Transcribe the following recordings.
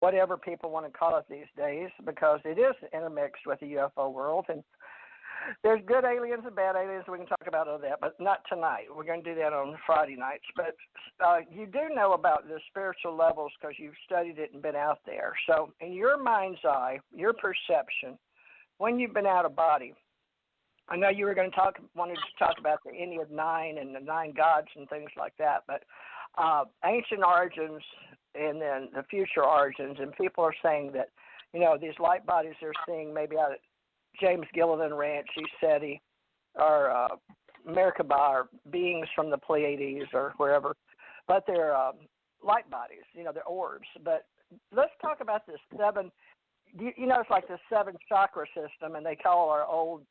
whatever people want to call it these days, because it is intermixed with the UFO world. And there's good aliens and bad aliens. We can talk about all that, but not tonight. We're going to do that on Friday nights. But you do know about the spiritual levels because you've studied it and been out there. So in your mind's eye, your perception, when you've been out of body, I know you were wanted to talk about the Ennead 9 and the 9 gods and things like that, but ancient origins and then the future origins, and people are saying that, these light bodies they're seeing maybe out at James Gilliland Ranch, ESETI, or Merkaba, or beings from the Pleiades or wherever, but they're light bodies, they're orbs. But let's talk about this 7, it's like the 7 chakra system, and they call our old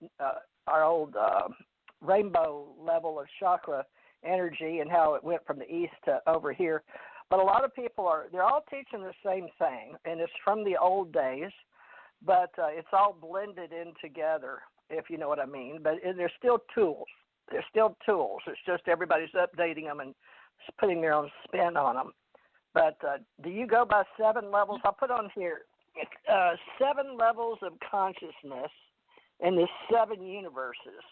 rainbow level of chakra energy and how it went from the east to over here. But a lot of people they're all teaching the same thing, and it's from the old days, but it's all blended in together, if you know what I mean. But they're still tools. They're still tools. It's just everybody's updating them and putting their own spin on them. But do you go by 7 levels? I'll put on here 7 levels of consciousness in the 7 universes.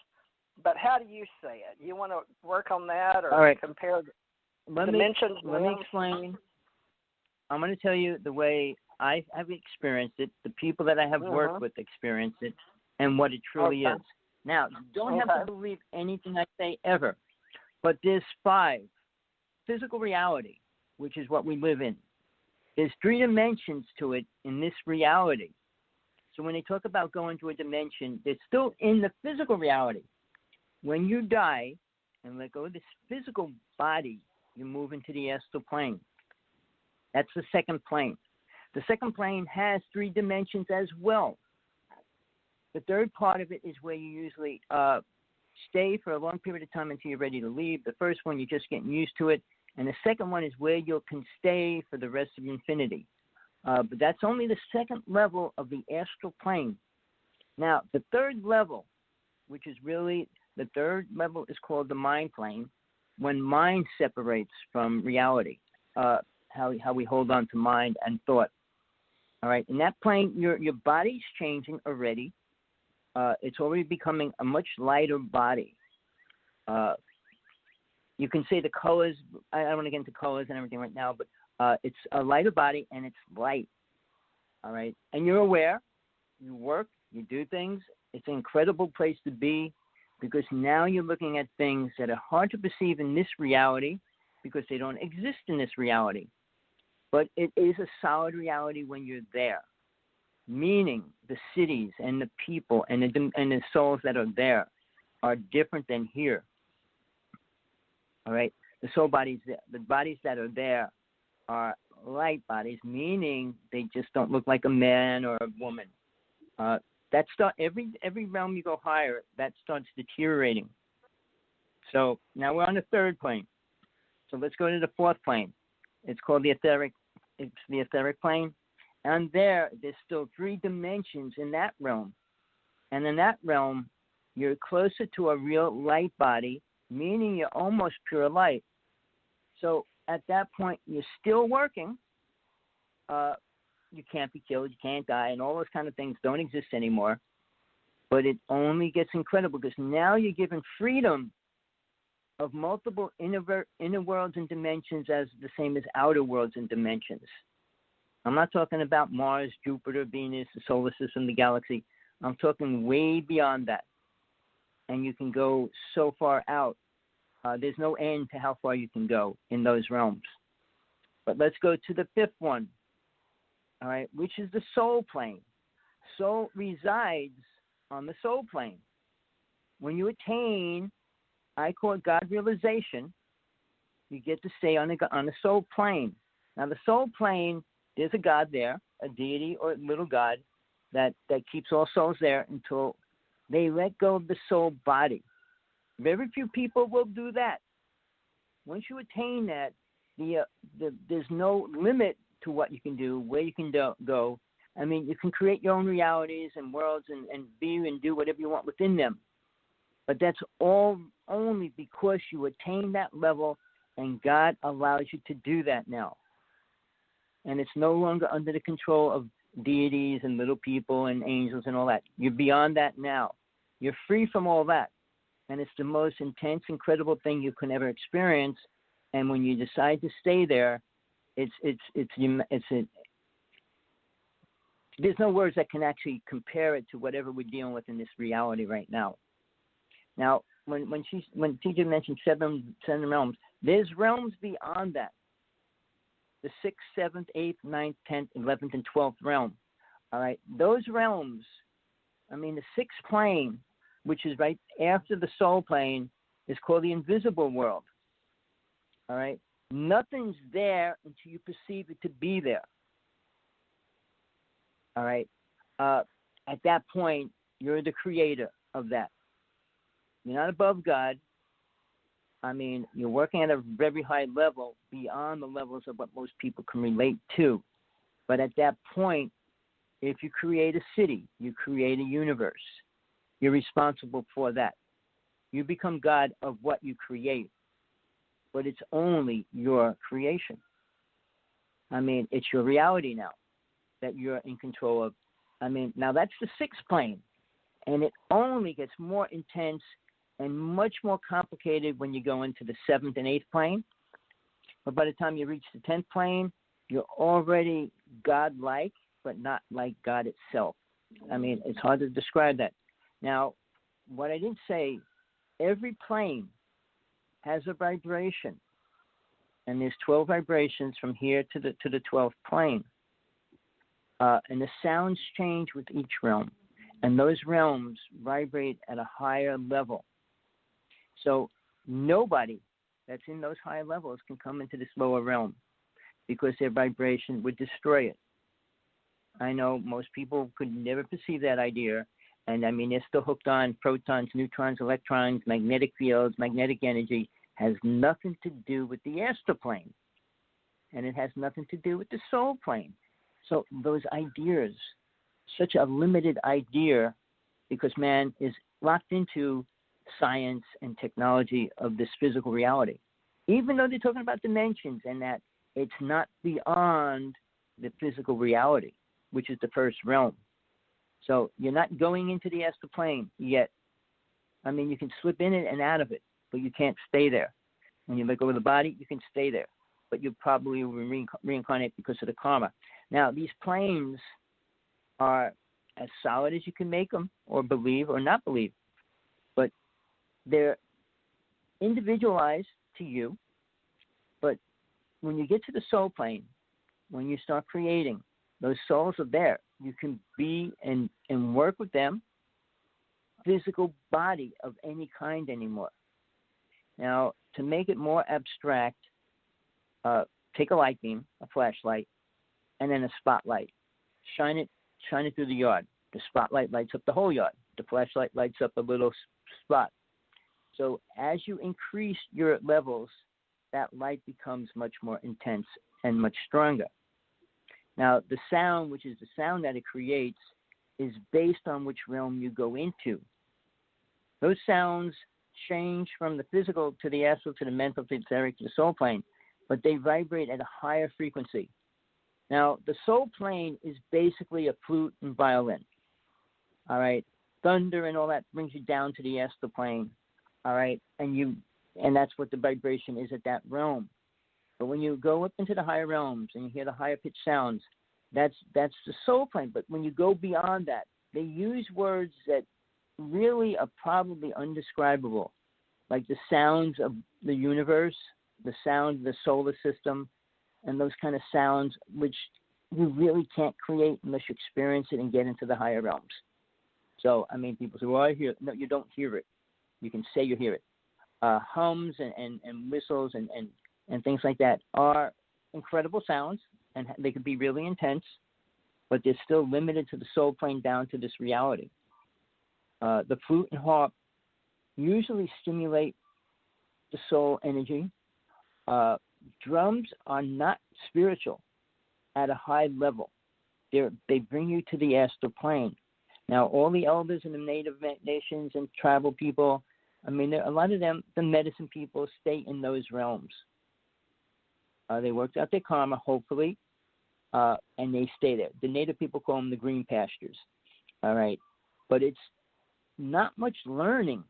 But how do you say it? You want to work on that or compare dimensions? Let me explain. I'm going to tell you the way I've experienced it, the people that I have worked with experienced it, and what it truly is. Now, you don't have to believe anything I say ever, but there's 5. Physical reality, which is what we live in. There's 3 dimensions to it in this reality. So when they talk about going to a dimension, they're still in the physical reality. When you die and let go of this physical body, you move into the astral plane. That's the second plane. The second plane has 3 dimensions as well. The third part of it is where you usually stay for a long period of time until you're ready to leave. The first one, you're just getting used to it. And the second one is where you can stay for the rest of infinity. But that's only the second level of the astral plane. Now, the third level, which is really the third level, is called the mind plane, when mind separates from reality, how we hold on to mind and thought. All right, in that plane, your body's changing already. It's already becoming a much lighter body. You can say the colors. I don't want to get into colors and everything right now, but it's a lighter body and it's light. All right, and you're aware. You work. You do things. It's an incredible place to be because now you're looking at things that are hard to perceive in this reality because they don't exist in this reality. But it is a solid reality when you're there, meaning the cities and the people and the souls that are there are different than here. All right, the soul bodies, the bodies that are there are light bodies, meaning they just don't look like a man or a woman. Every realm you go higher, that starts deteriorating. So now we're on the third plane. So let's go to the fourth plane. It's called the etheric. It's the etheric plane, and there's still 3 dimensions in that realm. And in that realm, you're closer to a real light body, meaning you're almost pure light. So at that point, you're still working. You can't be killed, you can't die, and all those kind of things don't exist anymore. But it only gets incredible because now you're given freedom of multiple inner worlds and dimensions as the same as outer worlds and dimensions. I'm not talking about Mars, Jupiter, Venus, the solar system, the galaxy. I'm talking way beyond that. And you can go so far out. There's no end to how far you can go in those realms. But let's go to the 5th one, all right, which is the soul plane. Soul resides on the soul plane. When you attain, I call it God realization, you get to stay on the soul plane. Now, the soul plane, there's a God there, a deity or a little God that keeps all souls there until they let go of the soul body. Very few people will do that. Once you attain that, there's no limit to what you can do, where you can go. I mean, you can create your own realities and worlds and be and do whatever you want within them. But that's all only because you attain that level and God allows you to do that now. and it's no longer under the control of deities and little people and angels and all that. You're beyond that now. You're free from all that, and it's the most intense, incredible thing you can ever experience. And when you decide to stay there, there's no words that can actually compare it to whatever we're dealing with in this reality right now. Now, when TJ mentioned seven realms, there's realms beyond that. The 6th, 7th, 8th, 9th, 10th, 11th, and 12th realm. All right, those realms. I mean, the 6th plane, which is right after the soul plane, is called the invisible world. All right, nothing's there until you perceive it to be there. All right, at that point, you're the creator of that. You're not above God. I mean, you're working at a very high level beyond the levels of what most people can relate to. But at that point, if you create a city, you create a universe, you're responsible for that. You become God of what you create. But it's only your creation. I mean, it's your reality now that you're in control of. I mean, now that's the 6th plane. And it only gets more intense and much more complicated when you go into the 7th and 8th plane. But by the time you reach the 10th plane, you're already God-like, but not like God itself. I mean, it's hard to describe that. Now, what I didn't say, every plane has a vibration. And there's 12 vibrations from here to the 12th plane. And the sounds change with each realm. And those realms vibrate at a higher level. So nobody that's in those higher levels can come into this lower realm because their vibration would destroy it. I know most people could never perceive that idea. And I mean, they're still hooked on protons, neutrons, electrons, magnetic fields, magnetic energy. Has nothing to do with the astral plane. And it has nothing to do with the soul plane. So those ideas, such a limited idea, because man is locked into science and technology of this physical reality. Even though they're talking about dimensions and that it's not beyond the physical reality, which is the first realm. So you're not going into the astral plane yet. I mean, you can slip in it and out of it, but you can't stay there. When you let go of the body, you can stay there, but you probably will reincarnate because of the karma. Now, these planes are as solid as you can make them, or believe or not believe, but they're individualized to you. But when you get to the soul plane, when you start creating, those souls are there. You can be and work with them, physical body of any kind anymore. Now, to make it more abstract, take a light beam, a flashlight, and then a spotlight. Shine it through the yard. The spotlight lights up the whole yard. The flashlight lights up a little spot. So as you increase your levels, that light becomes much more intense and much stronger. Now, the sound, which is the sound that it creates, is based on which realm you go into. Those sounds change from the physical to the astral to the mental to the etheric to the soul plane, but they vibrate at a higher frequency. Now, the soul plane is basically a flute and violin. All right, thunder and all that brings you down to the astral plane. All right, and that's what the vibration is at that realm. But when you go up into the higher realms and you hear the higher pitched sounds, that's the soul plane. But when you go beyond that, they use words that really are probably undescribable, like the sounds of the universe, the sound of the solar system, and those kind of sounds which you really can't create unless you experience it and get into the higher realms. So, I mean, people say, well, I hear it. No, you don't hear it. You can say you hear it. Hums and whistles and things like that are incredible sounds, and they can be really intense, but they're still limited to the soul plane down to this reality. The flute and harp usually stimulate the soul energy. Drums are not spiritual at a high level. They bring you to the astral plane. Now, all the elders in the native nations and tribal people, I mean, a lot of them, the medicine people, stay in those realms. They worked out their karma, hopefully, and they stay there. The native people call them the green pastures, all right? But it's not much learning.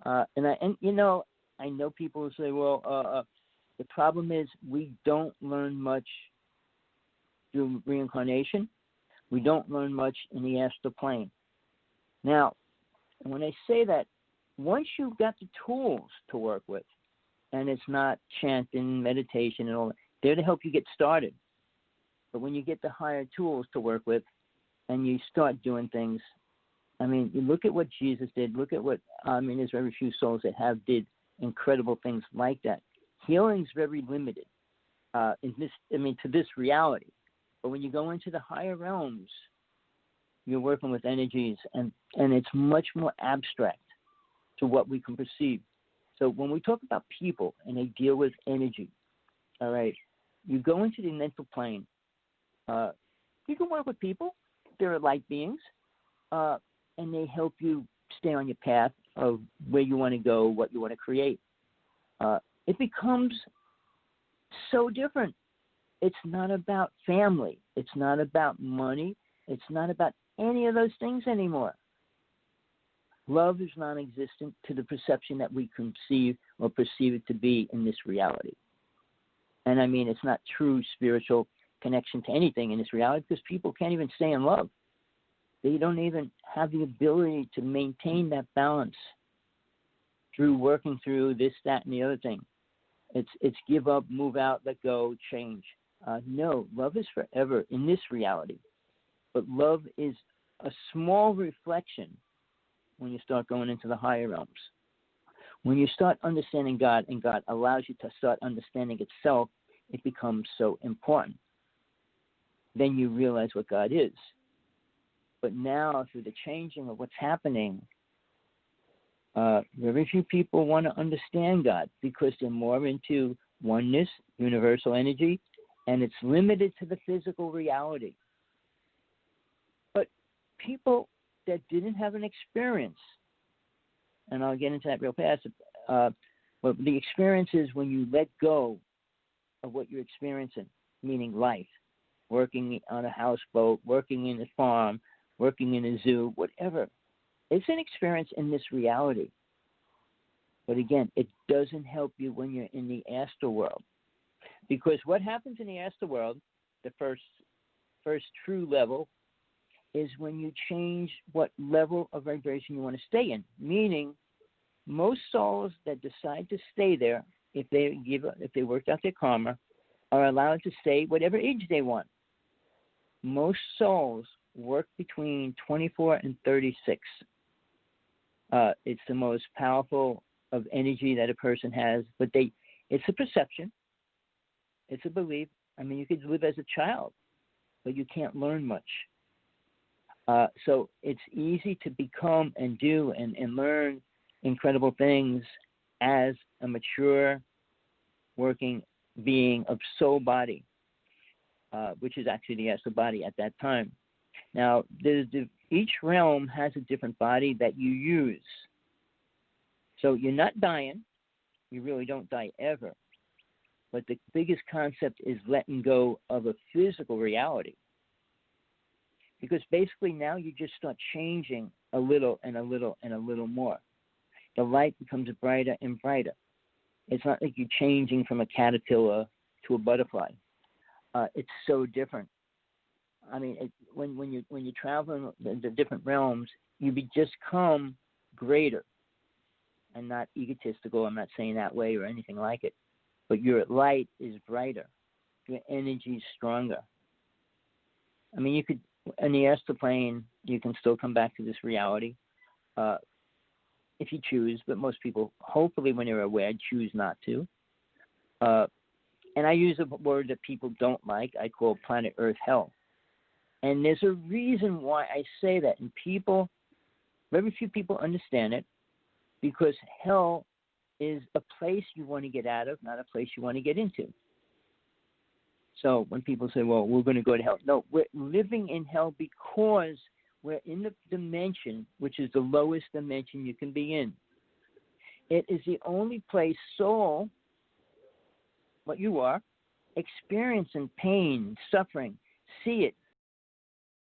I know people will say, well, the problem is we don't learn much through reincarnation. We don't learn much in the astral plane. Now, when I say that, once you've got the tools to work with, and it's not chanting, meditation, and all that, they're to help you get started. But when you get the higher tools to work with, and you start doing things, I mean, you look at what Jesus did. Look at what there's very few souls that did incredible things like that. Healing's very limited to this reality. But when you go into the higher realms, you're working with energies, and it's much more abstract to what we can perceive. So when we talk about people and they deal with energy, all right, you go into the mental plane. You can work with people. They're light beings, and they help you stay on your path of where you want to go, what you want to create. It becomes so different. It's not about family. It's not about money. It's not about any of those things anymore. Love is non-existent to the perception that we conceive or perceive it to be in this reality. And I mean, it's not true spiritual connection to anything in this reality because people can't even stay in love. They don't even have the ability to maintain that balance through working through this, that, and the other thing. It's give up, move out, let go, change. No, love is forever in this reality. But love is a small reflection when you start going into the higher realms. When you start understanding God and God allows you to start understanding itself, it becomes so important. Then you realize what God is. But now, through the changing of what's happening, very few people want to understand God because they're more into oneness, universal energy, and it's limited to the physical reality. But people that didn't have an experience, and I'll get into that real fast, but the experience is when you let go of what you're experiencing, meaning life, working on a houseboat, working in a farm, working in a zoo, whatever. It's an experience in this reality. But again, it doesn't help you when you're in the astral world. Because what happens in the astral world, the first true level, is when you change what level of vibration you want to stay in. Meaning, most souls that decide to stay there, if they worked out their karma, are allowed to stay whatever age they want. Most souls work between 24 and 36. It's the most powerful of energy that a person has, but it's a perception. It's a belief. I mean, you could live as a child, but you can't learn much. So it's easy to become and do and learn incredible things as a mature, working being of soul body, which is actually the astral body at that time. Now, each realm has a different body that you use. So you're not dying. You really don't die ever. But the biggest concept is letting go of a physical reality. Because basically now you just start changing a little and a little and a little more. The light becomes brighter and brighter. It's not like you're changing from a caterpillar to a butterfly. It's so different. I mean, when you travel in the different realms, you just become greater and not egotistical. I'm not saying that way or anything like it. But your light is brighter. Your energy is stronger. I mean, you could, in the astral plane, you can still come back to this reality if you choose, but most people, hopefully when they're aware, choose not to. And I use a word that people don't like. I call planet Earth hell. And there's a reason why I say that. And very few people understand it, because hell is a place you want to get out of, not a place you want to get into. So when people say, well, we're going to go to hell. No, we're living in hell because we're in the dimension, which is the lowest dimension you can be in. It is the only place soul, what you are, experiencing pain, suffering, see it,